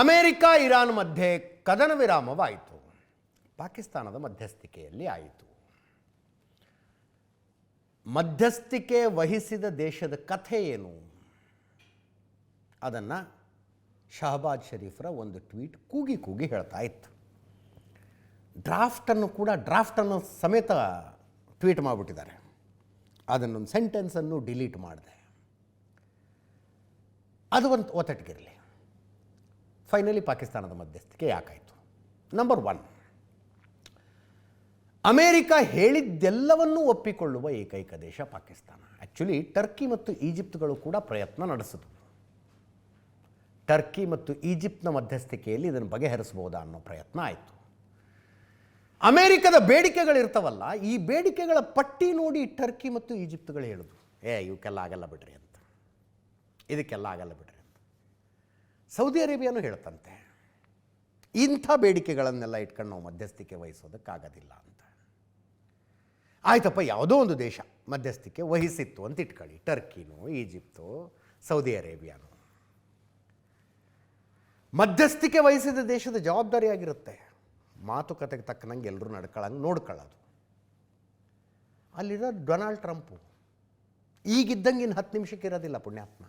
America Iran ಮಧ್ಯೆ ಕದನ ವಿರಾಮವಾಯಿತು. ಪಾಕಿಸ್ತಾನದ ಮಧ್ಯಸ್ಥಿಕೆಯಲ್ಲಿ ಆಯಿತು. ಮಧ್ಯಸ್ಥಿಕೆ ವಹಿಸಿದ ದೇಶದ ಕಥೆ ಏನು ಅದನ್ನು ಶಹಬಾಜ್ ಶರೀಫರ ಒಂದು ಟ್ವೀಟ್ ಕೂಗಿ ಕೂಗಿ ಹೇಳ್ತಾ ಇತ್ತು. ಡ್ರಾಫ್ಟನ್ನು ಸಮೇತ ಟ್ವೀಟ್ ಮಾಡಿಬಿಟ್ಟಿದ್ದಾರೆ. ಅದನ್ನೊಂದು ಸೆಂಟೆನ್ಸನ್ನು ಡಿಲೀಟ್ ಮಾಡಿದೆ. ಅದು ಒಂದು ಒತ್ತಟ್ಟಿಗಿರಲಿ. ಫೈನಲಿ ಪಾಕಿಸ್ತಾನದ ಮಧ್ಯಸ್ಥಿಕೆ ಯಾಕಾಯಿತು? ನಂಬರ್ 1, ಅಮೇರಿಕ ಹೇಳಿದ್ದೆಲ್ಲವನ್ನೂ ಒಪ್ಪಿಕೊಳ್ಳುವ ಏಕೈಕ ದೇಶ ಪಾಕಿಸ್ತಾನ. ಆ್ಯಕ್ಚುಲಿ ಟರ್ಕಿ ಮತ್ತು ಈಜಿಪ್ಟ್ಗಳು ಕೂಡ ಪ್ರಯತ್ನ ನಡೆಸಿದವು. ಟರ್ಕಿ ಮತ್ತು ಈಜಿಪ್ಟ್ನ ಮಧ್ಯಸ್ಥಿಕೆಯಲ್ಲಿ ಇದನ್ನು ಬಗೆಹರಿಸಬಹುದಾ ಅನ್ನೋ ಪ್ರಯತ್ನ ಆಯಿತು. ಅಮೇರಿಕದ ಬೇಡಿಕೆಗಳಿರ್ತಾವಲ್ಲ, ಈ ಬೇಡಿಕೆಗಳ ಪಟ್ಟಿ ನೋಡಿ ಟರ್ಕಿ ಮತ್ತು ಈಜಿಪ್ಟ್ಗಳು ಹೇಳಿದ್ರು, ಇವಕ್ಕೆಲ್ಲ ಆಗಲ್ಲ ಬಿಡ್ರಿ ಅಂತ, ಇದಕ್ಕೆಲ್ಲ ಆಗಲ್ಲ ಬಿಡ್ರಿ ಅಂತ. ಸೌದಿ ಅರೇಬಿಯಾನು ಹೇಳ್ತಂತೆ, ಇಂಥ ಬೇಡಿಕೆಗಳನ್ನೆಲ್ಲ ಇಟ್ಕೊಂಡು ನಾವು ಮಧ್ಯಸ್ಥಿಕೆ ವಹಿಸೋದಕ್ಕಾಗೋದಿಲ್ಲ ಅಂತ. ಆಯ್ತಪ್ಪ, ಯಾವುದೋ ಒಂದು ದೇಶ ಮಧ್ಯಸ್ಥಿಕೆ ವಹಿಸಿತ್ತು ಅಂತ ಇಟ್ಕೊಳ್ಳಿ, ಟರ್ಕಿನೋ ಈಜಿಪ್ಟೋ ಸೌದಿ ಅರೇಬಿಯಾನೋ. ಮಧ್ಯಸ್ಥಿಕೆ ವಹಿಸಿದ ದೇಶದ ಜವಾಬ್ದಾರಿಯಾಗಿರುತ್ತೆ ಮಾತುಕತೆಗೆ ತಕ್ಕನಂಗೆ ಎಲ್ಲರೂ ನೋಡ್ಕೊಳ್ಳೋದು. ಅಲ್ಲಿರೋ ಡೊನಾಲ್ಡ್ ಟ್ರಂಪು ಈಗಿದ್ದಂಗೆ ಇನ್ನು 10 ನಿಮಿಷಕ್ಕೆ ಇರೋದಿಲ್ಲ ಪುಣ್ಯಾತ್ಮ.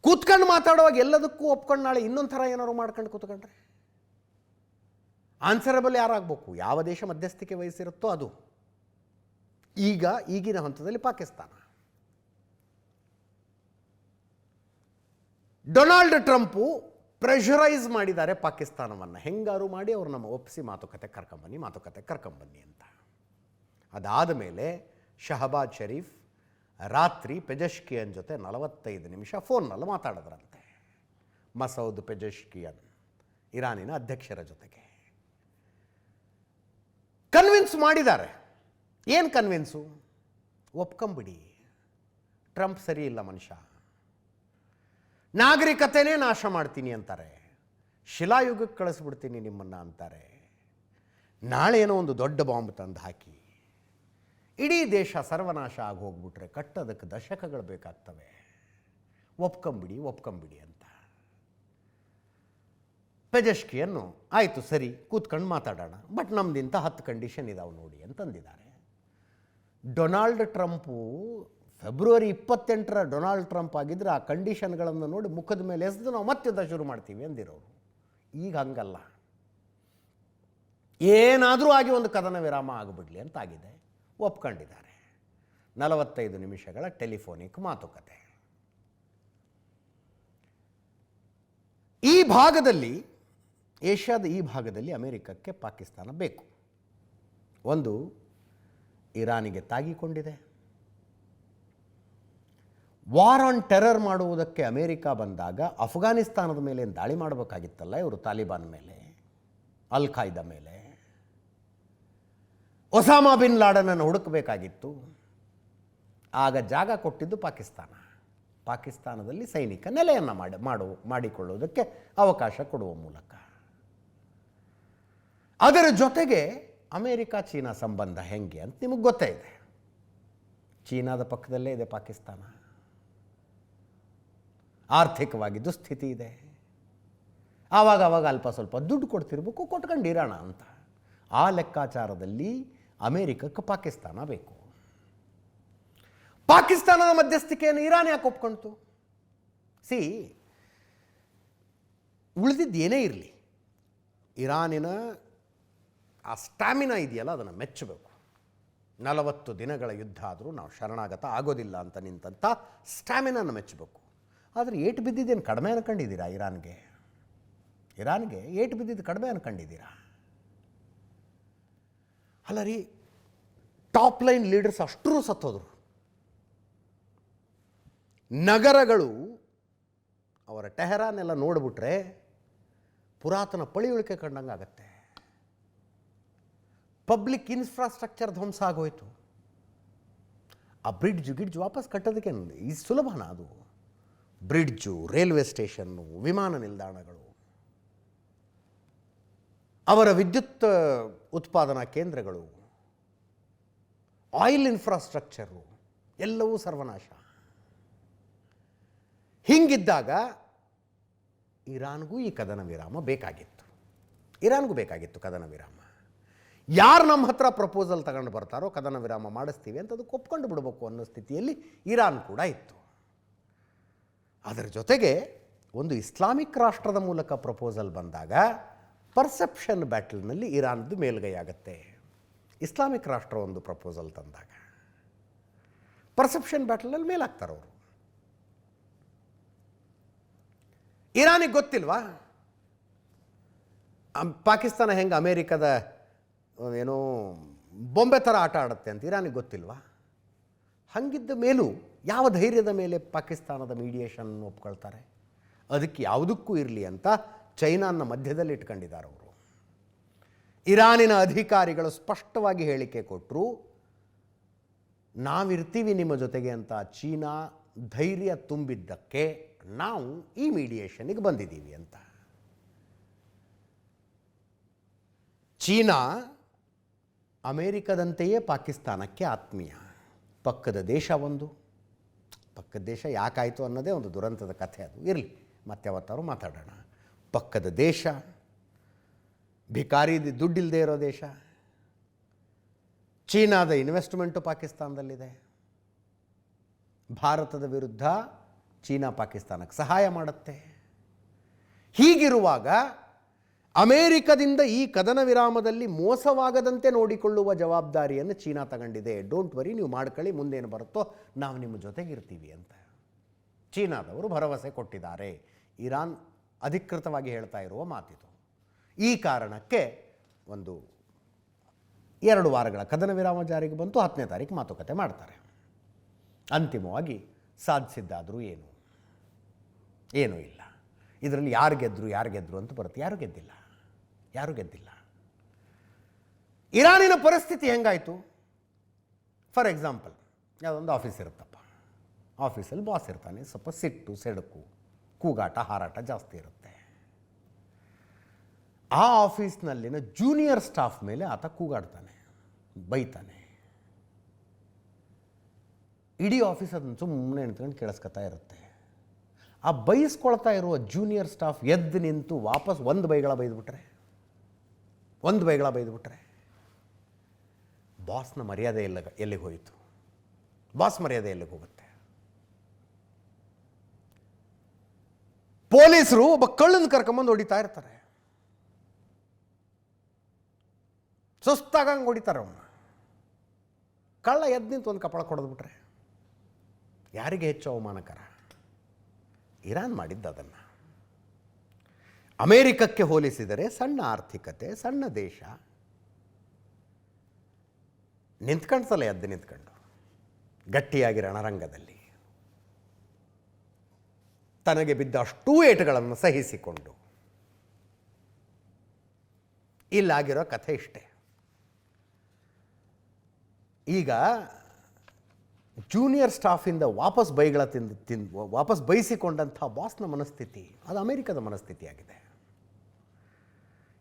ಕೂತ್ಕೊಂಡು ಮಾತಾಡುವಾಗ ಎಲ್ಲದಕ್ಕೂ ಒಪ್ಕೊಂಡು ನಾಳೆ ಇನ್ನೊಂದು ಥರ ಏನಾದ್ರು ಮಾಡ್ಕೊಂಡು ಕೂತ್ಕೊಂಡ್ರೆ ಆನ್ಸರಬಲ್ ಯಾರಾಗಬೇಕು? ಯಾವ ದೇಶ ಮಧ್ಯಸ್ಥಿಕೆ ವಹಿಸಿರುತ್ತೋ ಅದು. ಈಗಿನ ಹಂತದಲ್ಲಿ ಪಾಕಿಸ್ತಾನ. ಡೊನಾಲ್ಡ್ ಟ್ರಂಪು ಪ್ರೆಷರೈಸ್ ಮಾಡಿದ್ದಾರೆ ಪಾಕಿಸ್ತಾನವನ್ನು, ಹೆಂಗಾರು ಮಾಡಿ ಅವ್ರು ನಮ್ಮ ಒಪ್ಪಿಸಿ ಮಾತುಕತೆ ಕರ್ಕೊಂಬನ್ನಿ ಅಂತ. ಅದಾದ ಮೇಲೆ ಶಹಬಾಜ್ ಶರೀಫ್ ರಾತ್ರಿ ಪೆಜೆಶ್ಕಿಯನ್ ಜೊತೆ 45 ನಿಮಿಷ ಫೋನ್ನಲ್ಲಿ ಮಾತಾಡಿದ್ರಂತೆ. ಮಸೌದ್ ಪೆಜೆಶ್ಕಿಯನ್ ಇರಾನಿನ ಅಧ್ಯಕ್ಷರ ಜೊತೆಗೆ ಕನ್ವಿನ್ಸ್ ಮಾಡಿದ್ದಾರೆ. ಏನು ಕನ್ವಿನ್ಸು? ಒಪ್ಕೊಂಬಿಡಿ, ಟ್ರಂಪ್ ಸರಿ ಇಲ್ಲ ಮನುಷ್ಯ, ನಾಗರಿಕತೆನೇ ನಾಶ ಮಾಡ್ತೀನಿ ಅಂತಾರೆ, ಶಿಲಾಯುಗಕ್ಕೆ ಕಳಿಸ್ಬಿಡ್ತೀನಿ ನಿಮ್ಮನ್ನು ಅಂತಾರೆ, ನಾಳೆ ಏನೋ ಒಂದು ದೊಡ್ಡ ಬಾಂಬ್ ತಂದು ಹಾಕಿ ಇಡೀ ದೇಶ ಸರ್ವನಾಶ ಆಗಿ ಹೋಗ್ಬಿಟ್ರೆ ಕಟ್ಟೋದಕ್ಕೆ ದಶಕಗಳು ಬೇಕಾಗ್ತವೆ, ಒಪ್ಕೊಂಬಿಡಿ ಅಂತ. ಪೆಜೆಶ್ಕಿಯನ್ನು ಆಯಿತು ಸರಿ ಕೂತ್ಕೊಂಡು ಮಾತಾಡೋಣ, ಬಟ್ ನಮ್ದಿಂತ 10 ಕಂಡೀಷನ್ ಇದಾವೆ ನೋಡಿ ಅಂತಂದಿದ್ದಾರೆ. ಡೊನಾಲ್ಡ್ ಟ್ರಂಪು ಫೆಬ್ರವರಿ 28ರ ಡೊನಾಲ್ಡ್ ಟ್ರಂಪ್ ಆಗಿದ್ದರೆ ಆ ಕಂಡೀಷನ್ಗಳನ್ನು ನೋಡಿ ಮುಖದ ಮೇಲೆ ಎಸೆದು ನಾವು ಮತ್ತೆ ಯುದ್ಧ ಶುರು ಮಾಡ್ತೀವಿ ಅಂದಿರೋರು. ಈಗ ಹಂಗಲ್ಲ, ಏನಾದರೂ ಆಗಿ ಒಂದು ಕದನ ವಿರಾಮ ಆಗಿಬಿಡಲಿ ಅಂತಾಗಿದೆ. ಒಪ್ಕೊಂಡಿದ್ದಾರೆ. 45 ನಿಮಿಷಗಳ ಟೆಲಿಫೋನಿಕ್ ಮಾತುಕತೆ. ಈ ಭಾಗದಲ್ಲಿ, ಏಷ್ಯಾದ ಈ ಭಾಗದಲ್ಲಿ ಅಮೆರಿಕಕ್ಕೆ ಪಾಕಿಸ್ತಾನ ಬೇಕು. ಒಂದು, ಇರಾನಿಗೆ ತಾಗಿಕೊಂಡಿದೆ. ವಾರ್ ಆನ್ ಟೆರರ್ ಮಾಡುವುದಕ್ಕೆ ಅಮೇರಿಕ ಬಂದಾಗ ಅಫ್ಘಾನಿಸ್ತಾನದ ಮೇಲೆ ದಾಳಿ ಮಾಡಬೇಕಾಗಿತ್ತಲ್ಲ ಇವರು, ತಾಲಿಬಾನ್ ಮೇಲೆ, ಅಲ್ ಖೈದಾ ಮೇಲೆ. ಒಸಾಮಾ ಬಿನ್ ಲಾಡನನ್ನು ಹುಡುಕಬೇಕಾಗಿತ್ತು. ಆಗ ಜಾಗ ಕೊಟ್ಟಿದ್ದು ಪಾಕಿಸ್ತಾನ. ಪಾಕಿಸ್ತಾನದಲ್ಲಿ ಸೈನಿಕ ನೆಲೆಯನ್ನು ಮಾಡಿಕೊಳ್ಳುವುದಕ್ಕೆ ಅವಕಾಶ ಕೊಡುವ ಮೂಲಕ. ಅದರ ಜೊತೆಗೆ ಅಮೇರಿಕ ಚೀನಾ ಸಂಬಂಧ ಹೆಂಗೆ ಅಂತ ನಿಮಗೆ ಗೊತ್ತೇ ಇದೆ. ಚೀನಾದ ಪಕ್ಕದಲ್ಲೇ ಇದೆ ಪಾಕಿಸ್ತಾನ. ಆರ್ಥಿಕವಾಗಿ ದುಸ್ಥಿತಿ ಇದೆ. ಆವಾಗ ಅಲ್ಪ ಸ್ವಲ್ಪ ದುಡ್ಡು ಕೊಡ್ತಿರ್ಬೇಕು, ಕೊಟ್ಕೊಂಡಿರೋಣ ಅಂತ. ಆ ಲೆಕ್ಕಾಚಾರದಲ್ಲಿ ಅಮೇರಿಕಕ್ಕೆ ಪಾಕಿಸ್ತಾನ ಬೇಕು. ಪಾಕಿಸ್ತಾನದ ಮಧ್ಯಸ್ಥಿಕೆಯನ್ನು ಇರಾನ್ ಯಾಕೆ ಒಪ್ಕೊಳ್ತು? ಉಳಿದಿದ್ದು ಏನೇ ಇರಲಿ, ಇರಾನಿನ ಆ ಸ್ಟ್ಯಾಮಿನಾ ಇದೆಯಲ್ಲ ಅದನ್ನು ಮೆಚ್ಚಬೇಕು. 40 ದಿನಗಳ ಯುದ್ಧ ಆದರೂ ನಾವು ಶರಣಾಗತ ಆಗೋದಿಲ್ಲ ಅಂತ ನಿಂತಂಥ ಸ್ಟ್ಯಾಮಿನಾನ ಮೆಚ್ಚಬೇಕು. ಆದರೆ ಏಟು ಬಿದ್ದಿದ್ದೇನು ಕಡಿಮೆ ಅನ್ಕೊಂಡಿದ್ದೀರಾ? ಇರಾನ್ಗೆ ಏಟು ಬಿದ್ದಿದ್ದು ಕಡಿಮೆ ಅನ್ಕೊಂಡಿದ್ದೀರಾ? ಅಲ್ಲ ರೀ, ಟಾಪ್ ಲೈನ್ ಲೀಡರ್ಸ್ ಅಷ್ಟರೂ ಸತ್ತೋದ್ರು. ನಗರಗಳು, ಅವರ ಟೆಹರಾನ್ ಎಲ್ಲ ನೋಡಿಬಿಟ್ರೆ ಪುರಾತನ ಪಳಿಯುಳಿಕೆ ಕಂಡಂಗೆ ಆಗತ್ತೆ. ಪಬ್ಲಿಕ್ ಇನ್ಫ್ರಾಸ್ಟ್ರಕ್ಚರ್ ಧ್ವಂಸ ಆಗೋಯ್ತು. ಆ ಬ್ರಿಡ್ಜ್ ವಾಪಸ್ ಕಟ್ಟೋದಕ್ಕೆ ಈ ಸುಲಭನ? ಅದು ಬ್ರಿಡ್ಜು, ರೈಲ್ವೆ ಸ್ಟೇಷನ್ನು, ವಿಮಾನ ನಿಲ್ದಾಣಗಳು, ಅವರ ವಿದ್ಯುತ್ ಉತ್ಪಾದನಾ ಕೇಂದ್ರಗಳು, ಆಯಿಲ್ ಇನ್ಫ್ರಾಸ್ಟ್ರಕ್ಚರು ಎಲ್ಲವೂ ಸರ್ವನಾಶ. ಹಿಂಗಿದ್ದಾಗ ಇರಾನ್ಗೂ ಈ ಕದನ ವಿರಾಮ ಬೇಕಾಗಿತ್ತು. ಇರಾನ್ಗೂ ಬೇಕಾಗಿತ್ತು ಕದನ ವಿರಾಮ. ಯಾರು ನಮ್ಮ ಹತ್ರ ಪ್ರಪೋಸಲ್ ತಗೊಂಡು ಬರ್ತಾರೋ ಕದನ ವಿರಾಮ ಮಾಡಿಸ್ತೀವಿ ಅಂತ ಅದಕ್ಕೆ ಒಪ್ಕೊಂಡು ಬಿಡಬೇಕು ಅನ್ನೋ ಸ್ಥಿತಿಯಲ್ಲಿ ಇರಾನ್ ಕೂಡ ಇತ್ತು. ಅದರ ಜೊತೆಗೆ ಒಂದು ಇಸ್ಲಾಮಿಕ್ ರಾಷ್ಟ್ರದ ಮೂಲಕ ಪ್ರಪೋಸಲ್ ಬಂದಾಗ ಪರ್ಸೆಪ್ಷನ್ ಬ್ಯಾಟಲ್ನಲ್ಲಿ ಇರಾನ್ದು ಮೇಲ್ಗೈ ಆಗುತ್ತೆ. ಇಸ್ಲಾಮಿಕ್ ರಾಷ್ಟ್ರ ಒಂದು ಪ್ರಪೋಸಲ್ ತಂದಾಗ ಪರ್ಸೆಪ್ಷನ್ ಬ್ಯಾಟಲ್ನಲ್ಲಿ ಮೇಲಾಗ್ತಾರೆ ಅವರು. ಇರಾನಿಗೆ ಗೊತ್ತಿಲ್ವಾ ಪಾಕಿಸ್ತಾನ ಹೆಂಗೆ ಅಮೇರಿಕದ ಏನೋ ಬೊಂಬೆ ಥರ ಆಟ ಆಡುತ್ತೆ ಅಂತ? ಇರಾನಿಗೆ ಗೊತ್ತಿಲ್ವಾ? ಹಂಗಿದ್ದ ಮೇಲೂ ಯಾವ ಧೈರ್ಯದ ಮೇಲೆ ಪಾಕಿಸ್ತಾನದ ಮೀಡಿಯೇಷನ್ ಒಪ್ಕೊಳ್ತಾರೆ? ಅದಕ್ಕೆ ಯಾವುದಕ್ಕೂ ಇರಲಿ ಅಂತ ಚೈನಾನ ಮಧ್ಯದಲ್ಲಿ ಇಟ್ಕೊಂಡಿದ್ದಾರೆ ಅವರು. ಇರಾನಿನ ಅಧಿಕಾರಿಗಳು ಸ್ಪಷ್ಟವಾಗಿ ಹೇಳಿಕೆ ಕೊಟ್ಟರು, ನಾವಿರ್ತೀವಿ ನಿಮ್ಮ ಜೊತೆಗೆ ಅಂತ ಚೀನಾ ಧೈರ್ಯ ತುಂಬಿದ್ದಕ್ಕೆ ನಾವು ಈ ಮೀಡಿಯೇಷನ್ಗೆ ಬಂದಿದ್ದೀವಿ ಅಂತ. ಚೀನಾ ಅಮೇರಿಕದಂತೆಯೇ ಪಾಕಿಸ್ತಾನಕ್ಕೆ ಆತ್ಮೀಯ. ಪಕ್ಕದ ದೇಶ ಒಂದು, ಪಕ್ಕದ ದೇಶ ಯಾಕಾಯಿತು ಅನ್ನೋದೇ ಒಂದು ದುರಂತದ ಕಥೆ, ಅದು ಇರಲಿ, ಮತ್ತೆ ಯಾವತ್ತಾರು ಮಾತಾಡೋಣ. ಪಕ್ಕದ ದೇಶ, ಭಿಕಾರಿ ದುಡ್ಡಿಲ್ಲದೆ ಇರೋ ದೇಶ. ಚೀನಾದ ಇನ್ವೆಸ್ಟ್ಮೆಂಟು ಪಾಕಿಸ್ತಾನದಲ್ಲಿದೆ. ಭಾರತದ ವಿರುದ್ಧ ಚೀನಾ ಪಾಕಿಸ್ತಾನಕ್ಕೆ ಸಹಾಯ ಮಾಡುತ್ತೆ. ಹೀಗಿರುವಾಗ ಅಮೇರಿಕದಿಂದ ಈ ಕದನ ವಿರಾಮದಲ್ಲಿ ಮೋಸವಾಗದಂತೆ ನೋಡಿಕೊಳ್ಳುವ ಜವಾಬ್ದಾರಿಯನ್ನು ಚೀನಾ ತಗೊಂಡಿದೆ. ಡೋಂಟ್ ವರಿ, ನೀವು ಮಾಡ್ಕೊಳ್ಳಿ, ಮುಂದೇನು ಬರುತ್ತೋ ನಾವು ನಿಮ್ಮ ಜೊತೆಗಿರ್ತೀವಿ ಅಂತ ಚೀನಾದವರು ಭರವಸೆ ಕೊಟ್ಟಿದ್ದಾರೆ. ಇರಾನ್ ಅಧಿಕೃತವಾಗಿ ಹೇಳ್ತಾ ಇರುವ ಮಾತಿದು. ಈ ಕಾರಣಕ್ಕೆ ಒಂದು 2 ವಾರಗಳ ಕದನ ವಿರಾಮ ಜಾರಿಗೆ ಬಂತು. 10ನೇ ತಾರೀಕು ಮಾತುಕತೆ ಮಾಡ್ತಾರೆ. ಅಂತಿಮವಾಗಿ ಸಾಧಿಸಿದ್ದಾದರೂ ಏನೂ ಇಲ್ಲ. ಇದರಲ್ಲಿ ಯಾರು ಗೆದ್ರು ಅಂತ ಬರುತ್ತೆ. ಯಾರು ಗೆದ್ದಿಲ್ಲ. ಇರಾನಿನ ಪರಿಸ್ಥಿತಿ ಹೆಂಗಾಯಿತು? ಫಾರ್ ಎಕ್ಸಾಂಪಲ್, ಯಾವುದೊಂದು ಆಫೀಸ್ ಇರುತ್ತಪ್ಪ, ಆಫೀಸಲ್ಲಿ ಬಾಸ್ ಇರ್ತಾನೆ, ಸ್ವಲ್ಪ ಸಿಟ್ಟು ಸೆಡಕು ಕೂಗಾಟ ಹಾರಾಟ ಜಾಸ್ತಿ ಇರುತ್ತೆ. ಆ ಆಫೀಸ್ನಲ್ಲಿನ ಜೂನಿಯರ್ ಸ್ಟಾಫ್ ಮೇಲೆ ಆತ ಕೂಗಾಡ್ತಾನೆ, ಬೈತಾನೆ. ಇಡೀ ಆಫೀಸ್ ಅದನ್ನು ಸುಮ್ಮನೆ ನಿಂತ್ಕೊಂಡು ಕೇಳಿಸ್ಕೊತಾ ಇರುತ್ತೆ. ಆ ಬೈಸ್ಕೊಳ್ತಾ ಇರುವ ಜೂನಿಯರ್ ಸ್ಟಾಫ್ ಎದ್ದು ನಿಂತು ವಾಪಸ್ ಒಂದು ಬೈಗಳ ಬೈದ್ಬಿಟ್ರೆ ಬಾಸ್ನ ಮರ್ಯಾದೆ ಎಲ್ಲಿಗೆ ಹೋಯಿತು? ಬಾಸ್ ಮರ್ಯಾದೆ ಎಲ್ಲಿಗೆ ಹೋಗುತ್ತೆ? ಪೊಲೀಸರು ಒಬ್ಬ ಕಳ್ಳನ್ನು ಕರ್ಕೊಂಬಂದು ಹೊಡಿತಾ ಇರ್ತಾರೆ, ಸುಸ್ತಾಗಂಗೆ ಹೊಡಿತಾರೆ ಅವನ್ನ. ಕಳ್ಳ ಎದ್ದು ನಿಂತು ಒಂದು ಕಪಾಳ ಕೊಡದ್ಬಿಟ್ರೆ ಯಾರಿಗೆ ಹೆಚ್ಚು ಅವಮಾನಕರ? ಇರಾನ್ ಮಾಡಿದ್ದು ಅದನ್ನು. ಅಮೇರಿಕಕ್ಕೆ ಹೋಲಿಸಿದರೆ ಸಣ್ಣ ಆರ್ಥಿಕತೆ, ಸಣ್ಣ ದೇಶ, ನಿಂತ್ಕೊಂಡ್ಸಲ್ಲ, ಎದ್ದು ನಿಂತ್ಕೊಂಡು ಗಟ್ಟಿಯಾಗಿ ರಣರಂಗದಲ್ಲಿ ತನಗೆ ಬಿದ್ದ ಅಷ್ಟೂ ಏಟುಗಳನ್ನು ಸಹಿಸಿಕೊಂಡು. ಇಲ್ಲಾಗಿರೋ ಕಥೆ ಇಷ್ಟೇ. ಈಗ ಜೂನಿಯರ್ ಸ್ಟಾಫಿಂದ ವಾಪಸ್ ಬೈಗಳ ವಾಪಸ್ ಬೈಸಿಕೊಂಡಂಥ ಬಾಸ್ನ ಮನಸ್ಥಿತಿ ಅದು ಅಮೇರಿಕದ ಮನಸ್ಥಿತಿಯಾಗಿದೆ.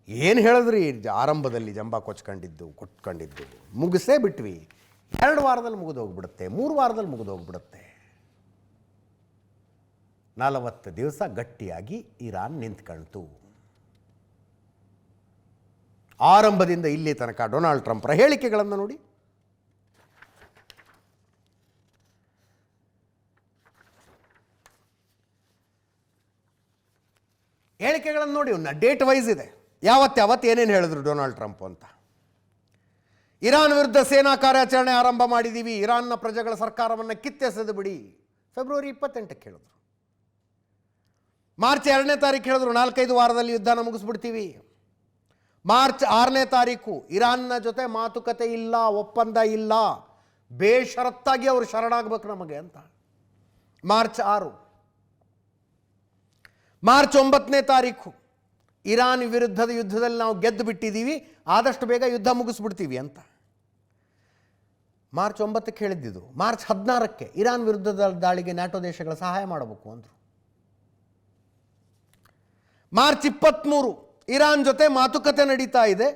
ಏನು ಹೇಳಿದ್ರಿ, ಆರಂಭದಲ್ಲಿ ಜಂಬ ಕೊಚ್ಕೊಂಡಿದ್ದು ಮುಗಿಸೇ ಬಿಟ್ವಿ. 2 ವಾರದಲ್ಲಿ ಮುಗಿದು ಹೋಗ್ಬಿಡುತ್ತೆ, 3 ವಾರದಲ್ಲಿ ಮುಗಿದು ಹೋಗ್ಬಿಡುತ್ತೆ. 40 ದಿವಸ ಗಟ್ಟಿಯಾಗಿ ಇರಾನ್ ನಿಂತ್ಕೊಳ್ತು. ಆರಂಭದಿಂದ ಇಲ್ಲಿ ತನಕ ಡೊನಾಲ್ಡ್ ಟ್ರಂಪ್ರ ಹೇಳಿಕೆಗಳನ್ನು ನೋಡಿ. ಹೇಳಿಕೆಗಳನ್ನು ನೋಡಿ, ಡೇಟ್ ವೈಸ್ ಇದೆ. ಯಾವತ್ತು ಏನೇನು ಹೇಳಿದ್ರು ಡೊನಾಲ್ಡ್ ಟ್ರಂಪ್ ಅಂತ. ಇರಾನ್ ವಿರುದ್ಧ ಸೇನಾ ಕಾರ್ಯಾಚರಣೆ ಆರಂಭ ಮಾಡಿದ್ದೀವಿ, ಇರಾನ್ನ ಪ್ರಜೆಗಳ ಸರ್ಕಾರವನ್ನು ಕಿತ್ತೆಸೆದು ಬಿಡಿ. ಫೆಬ್ರವರಿ 28ಕ್ಕೆ ಹೇಳಿದ್ರು. ಮಾರ್ಚ್ 2ನೇ ತಾರೀಕು ಹೇಳಿದ್ರು 4-5 ವಾರದಲ್ಲಿ ಯುದ್ಧನ ಮುಗಿಸ್ಬಿಡ್ತೀವಿ. ಮಾರ್ಚ್ 6ನೇ ತಾರೀಕು ಇರಾನ್ನ ಜೊತೆ ಮಾತುಕತೆ ಇಲ್ಲ, ಒಪ್ಪಂದ ಇಲ್ಲ, ಬೇಷರತ್ತಾಗಿ ಅವರು ಶರಣಾಗಬೇಕು ನಮಗೆ ಅಂತ. ಮಾರ್ಚ್ 6. ಮಾರ್ಚ್ 9ನೇ ತಾರೀಕು ಇರಾನ್ ವಿರುದ್ಧದ ಯುದ್ಧದಲ್ಲಿ ನಾವು ಗೆದ್ದು ಬಿಟ್ಟಿದ್ದೀವಿ, ಆದಷ್ಟು ಬೇಗ ಯುದ್ಧ ಮುಗಿಸ್ಬಿಡ್ತೀವಿ ಅಂತ. ಮಾರ್ಚ್ 9ಕ್ಕೆ ಹೇಳಿದ್ದು. ಮಾರ್ಚ್ 16ಕ್ಕೆ ಇರಾನ್ ವಿರುದ್ಧದ ದಾಳಿಗೆ ನ್ಯಾಟೋ ದೇಶಗಳ ಸಹಾಯ ಮಾಡಬೇಕು ಅಂದರು. ಮಾರ್ಚ್ 23 ಇರಾನ್ ಜೊತೆ ಮಾತುಕತೆ ನಡೀತಾ ಇದೆ,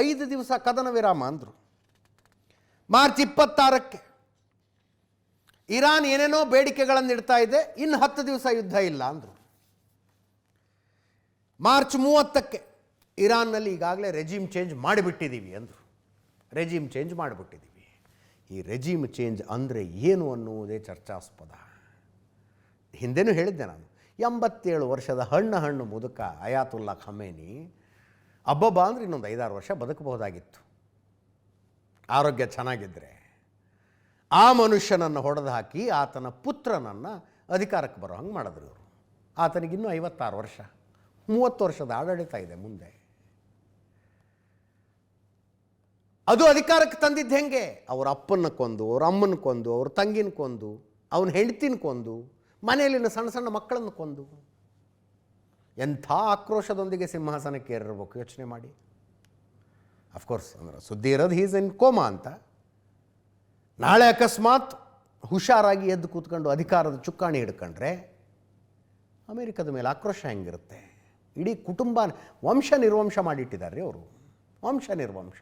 5 ದಿವಸ ಕದನ ವಿರಾಮ ಅಂದರು. ಮಾರ್ಚ್ 26ಕ್ಕೆ ಇರಾನ್ ಏನೇನೋ ಬೇಡಿಕೆಗಳನ್ನು ಇಡ್ತಾ ಇದೆ, ಇನ್ನು 10 ದಿವಸ ಯುದ್ಧ ಇಲ್ಲ ಅಂದರು. ಮಾರ್ಚ್ 30ಕ್ಕೆ ಇರಾನ್ನಲ್ಲಿ ಈಗಾಗಲೇ ರೆಜಿಮ್ ಚೇಂಜ್ ಮಾಡಿಬಿಟ್ಟಿದ್ದೀವಿ ಅಂದರು. ರೆಜಿಮ್ ಚೇಂಜ್ ಮಾಡಿಬಿಟ್ಟಿದ್ದೀವಿ. ಈ ರೆಜಿಮ್ ಚೇಂಜ್ ಅಂದರೆ ಏನು ಅನ್ನುವುದೇ ಚರ್ಚಾಸ್ಪದ. ಹಿಂದೆನೂ ಹೇಳಿದ್ದೆ ನಾನು, 87 ವರ್ಷದ ಹಣ್ಣು ಮುದುಕ ಅಯಾತುಲ್ಲಾ ಖಮೇನಿ ಅಬ್ಬಬ್ಬ ಅಂದರೆ ಇನ್ನೊಂದು 5-6 ವರ್ಷ ಬದುಕಬಹುದಾಗಿತ್ತು ಆರೋಗ್ಯ ಚೆನ್ನಾಗಿದ್ದರೆ. ಆ ಮನುಷ್ಯನನ್ನು ಹೊಡೆದು ಹಾಕಿ ಆತನ ಪುತ್ರನನ್ನು ಅಧಿಕಾರಕ್ಕೆ ಬರೋ ಹಂಗೆ ಮಾಡಿದ್ರು ಇವರು. ಆತನಿಗಿನ್ನೂ 56 ವರ್ಷ, 30 ವರ್ಷದ ಆಡಳಿತ ಇದೆ ಮುಂದೆ. ಅದು ಅಧಿಕಾರಕ್ಕೆ ತಂದಿದ್ದು ಹೆಂಗೆ? ಅವ್ರ ಅಪ್ಪನ ಕೊಂದು, ಅವ್ರ ಅಮ್ಮನ ಕೊಂದು, ಅವ್ರ ತಂಗಿನ ಕೊಂದು, ಅವನ ಹೆಂಡತಿನ ಕೊಂದು, ಮನೆಯಲ್ಲಿನ ಸಣ್ಣ ಸಣ್ಣ ಮಕ್ಕಳನ್ನು ಕೊಂದು. ಎಂಥ ಆಕ್ರೋಶದೊಂದಿಗೆ ಸಿಂಹಾಸನಕ್ಕೆ ಏರಿರಬೇಕು ಯೋಚನೆ ಮಾಡಿ. ಅಫ್ಕೋರ್ಸ್ ಅಂದ್ರೆ ಸುದ್ದಿ ಇರೋದು ಹೀಸ್ ಇನ್ ಕೋಮಾ ಅಂತ. ನಾಳೆ ಅಕಸ್ಮಾತ್ ಹುಷಾರಾಗಿ ಎದ್ದು ಕೂತ್ಕೊಂಡು ಅಧಿಕಾರದ ಚುಕ್ಕಾಣಿ ಹಿಡ್ಕೊಂಡ್ರೆ ಅಮೇರಿಕದ ಮೇಲೆ ಆಕ್ರೋಶ ಹೆಂಗಿರುತ್ತೆ? ಇಡೀ ಕುಟುಂಬ ವಂಶ ನಿರ್ವಂಶ ಮಾಡಿಟ್ಟಿದ್ದಾರೆ ಅವರು, ವಂಶ ನಿರ್ವಂಶ.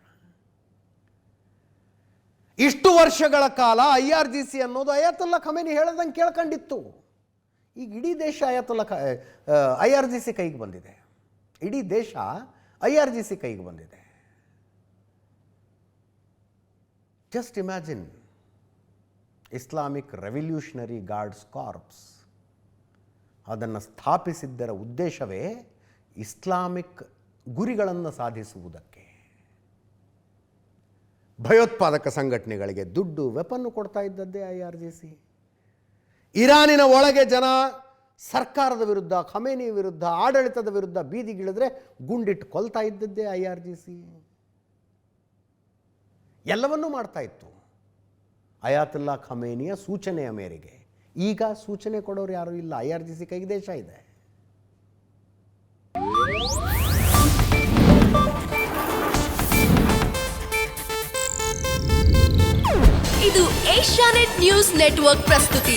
ಇಷ್ಟು ವರ್ಷಗಳ ಕಾಲ IRGC ಅನ್ನೋದು ಅಯಾತುಲ್ಲಾ ಖಮೇನಿ ಹೇಳದಂಗೆ ಕೇಳ್ಕೊಂಡಿತ್ತು. ಈಗ ಇಡೀ ದೇಶ IRGC ಕೈಗೆ ಬಂದಿದೆ. ಇಡೀ ದೇಶ IRGC ಕೈಗೆ ಬಂದಿದೆ. Just imagine, Islamic revolutionary guards corps ಅದನ್ನು ಸ್ಥಾಪಿಸಿದ್ದರ ಉದ್ದೇಶವೇ ಇಸ್ಲಾಮಿಕ್ ಗುರಿಗಳನ್ನು ಸಾಧಿಸುವುದಕ್ಕೆ. ಭಯೋತ್ಪಾದಕ ಸಂಘಟನೆಗಳಿಗೆ ದುಡ್ಡು, ವೆಪನ್ನು ಕೊಡ್ತಾ ಇದ್ದದ್ದೇ IRGC. ಇರಾನಿನ ಒಳಗೆ ಜನ ಸರ್ಕಾರದ ವಿರುದ್ಧ, ಖಮೇನಿ ವಿರುದ್ಧ, ಆಡಳಿತದ ವಿರುದ್ಧ ಬೀದಿಗಿಳಿದ್ರೆ ಗುಂಡಿಟ್ಟು ಕೊಲ್ತಾ ಇದ್ದದ್ದೇ IRGC. ಎಲ್ಲವನ್ನೂ ಮಾಡ್ತಾ ಇತ್ತು ಅಯಾತುಲ್ಲಾ ಖಮೇನಿಯ ಸೂಚನೆಯ ಮೇರೆಗೆ. ಈಗ ಸೂಚನೆ ಕೊಡೋರು ಯಾರೂ ಇಲ್ಲ, IRGC ಕೈಗೆ ದೇಶ ಇದೆ. ಇದು ಏಷ್ಯಾನೆಟ್ ನ್ಯೂಸ್ ನೆಟ್ವರ್ಕ್ ಪ್ರಸ್ತುತಿ.